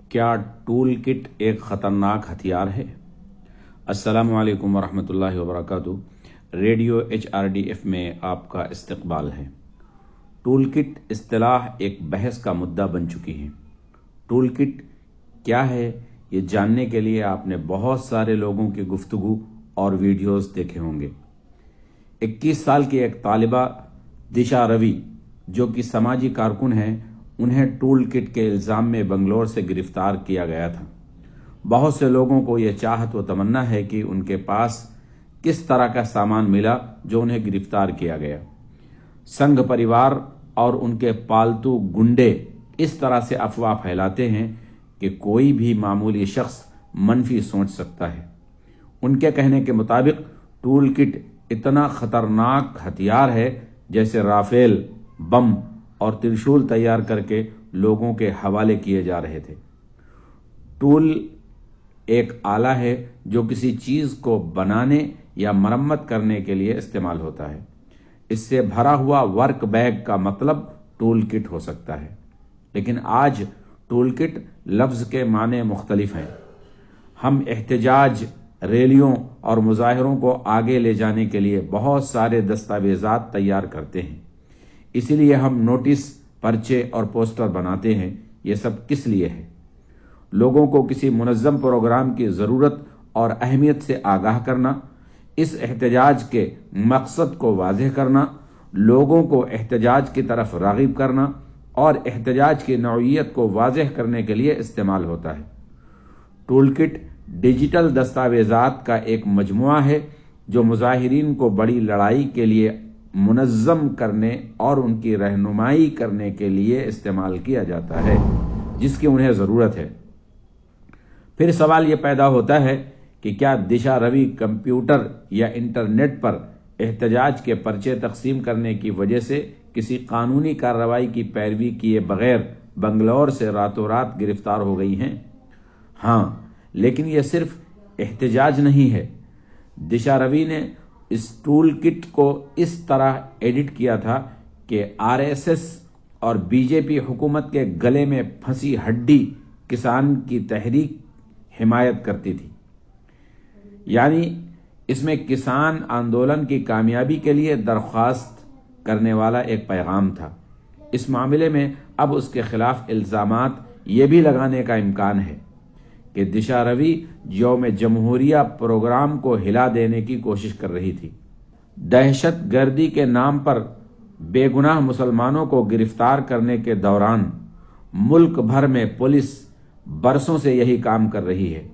کیا tool kit ایک خطرناک ہتھیار ہے؟ السلام علیکم ورحمۃ اللہ وبرکاتہ۔ ریڈیو HRDF میں آپ کا استقبال ہے۔ ٹول کٹ اصطلاح ایک بحث کا مدعا بن چکی ہے۔ ٹول کٹ کیا ہے، یہ جاننے کے لیے آپ نے بہت سارے لوگوں کی گفتگو اور ویڈیوز دیکھے ہوں گے۔ 21 سال کی ایک طالبہ دشا روی جو کہ سماجی کارکن ہیں، انہیں ٹول کٹ کے الزام میں بنگلور سے گرفتار کیا گیا تھا۔ بہت سے لوگوں کو یہ چاہت و تمنا ہے کہ ان کے پاس کس طرح کا سامان ملا جو انہیں گرفتار کیا گیا۔ سنگھ پریوار اور ان کے پالتو گنڈے اس طرح سے افواہ پھیلاتے ہیں کہ کوئی بھی معمولی شخص منفی سوچ سکتا ہے۔ ان کے کہنے کے مطابق ٹول کٹ اتنا خطرناک ہتھیار ہے جیسے رافیل بم اور ترشول تیار کر کے لوگوں کے حوالے کیے جا رہے تھے۔ ٹول ایک آلہ ہے جو کسی چیز کو بنانے یا مرمت کرنے کے لیے استعمال ہوتا ہے۔ اس سے بھرا ہوا ورک بیگ کا مطلب ٹول کٹ ہو سکتا ہے، لیکن آج ٹول کٹ لفظ کے معنی مختلف ہیں۔ ہم احتجاج، ریلیوں اور مظاہروں کو آگے لے جانے کے لیے بہت سارے دستاویزات تیار کرتے ہیں۔ اسی لیے ہم نوٹس، پرچے اور پوسٹر بناتے ہیں۔ یہ سب کس لیے ہے؟ لوگوں کو کسی منظم پروگرام کی ضرورت اور اہمیت سے آگاہ کرنا، اس احتجاج کے مقصد کو واضح کرنا، لوگوں کو احتجاج کی طرف راغب کرنا اور احتجاج کی نوعیت کو واضح کرنے کے لیے استعمال ہوتا ہے۔ ٹول کٹ ڈیجیٹل دستاویزات کا ایک مجموعہ ہے جو مظاہرین کو بڑی لڑائی کے لیے منظم کرنے اور ان کی رہنمائی کرنے کے لیے استعمال کیا جاتا ہے، جس کی انہیں ضرورت ہے۔ پھر سوال یہ پیدا ہوتا ہے کہ کیا دشا روی کمپیوٹر یا انٹرنیٹ پر احتجاج کے پرچے تقسیم کرنے کی وجہ سے کسی قانونی کارروائی کی پیروی کیے بغیر بنگلور سے راتوں رات گرفتار ہو گئی ہیں؟ ہاں، لیکن یہ صرف احتجاج نہیں ہے۔ دشا روی نے اس ٹول کٹ کو اس طرح ایڈٹ کیا تھا کہ RSS اور BJP حکومت کے گلے میں پھنسی ہڈی کسان کی تحریک حمایت کرتی تھی۔ یعنی اس میں کسان آندولن کی کامیابی کے لیے درخواست کرنے والا ایک پیغام تھا۔ اس معاملے میں اب اس کے خلاف الزامات یہ بھی لگانے کا امکان ہے کہ دشا روی یوم جمہوریہ پروگرام کو ہلا دینے کی کوشش کر رہی تھی۔ دہشت گردی کے نام پر بے گناہ مسلمانوں کو گرفتار کرنے کے دوران ملک بھر میں پولیس برسوں سے یہی کام کر رہی ہے۔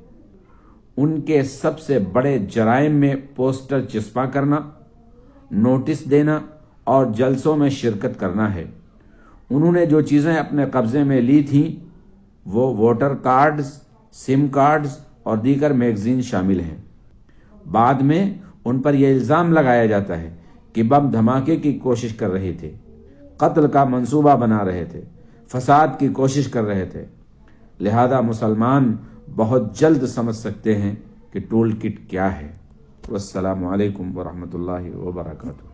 ان کے سب سے بڑے جرائم میں پوسٹر چسپاں کرنا، نوٹس دینا اور جلسوں میں شرکت کرنا ہے۔ انہوں نے جو چیزیں اپنے قبضے میں لی تھیں وہ ووٹر کارڈز، سم کارڈز اور دیگر میگزین شامل ہیں۔ بعد میں ان پر یہ الزام لگایا جاتا ہے کہ بم دھماکے کی کوشش کر رہے تھے، قتل کا منصوبہ بنا رہے تھے، فساد کی کوشش کر رہے تھے۔ لہذا مسلمان بہت جلد سمجھ سکتے ہیں کہ ٹول کٹ کیا ہے۔ والسلام علیکم ورحمۃ اللہ وبرکاتہ۔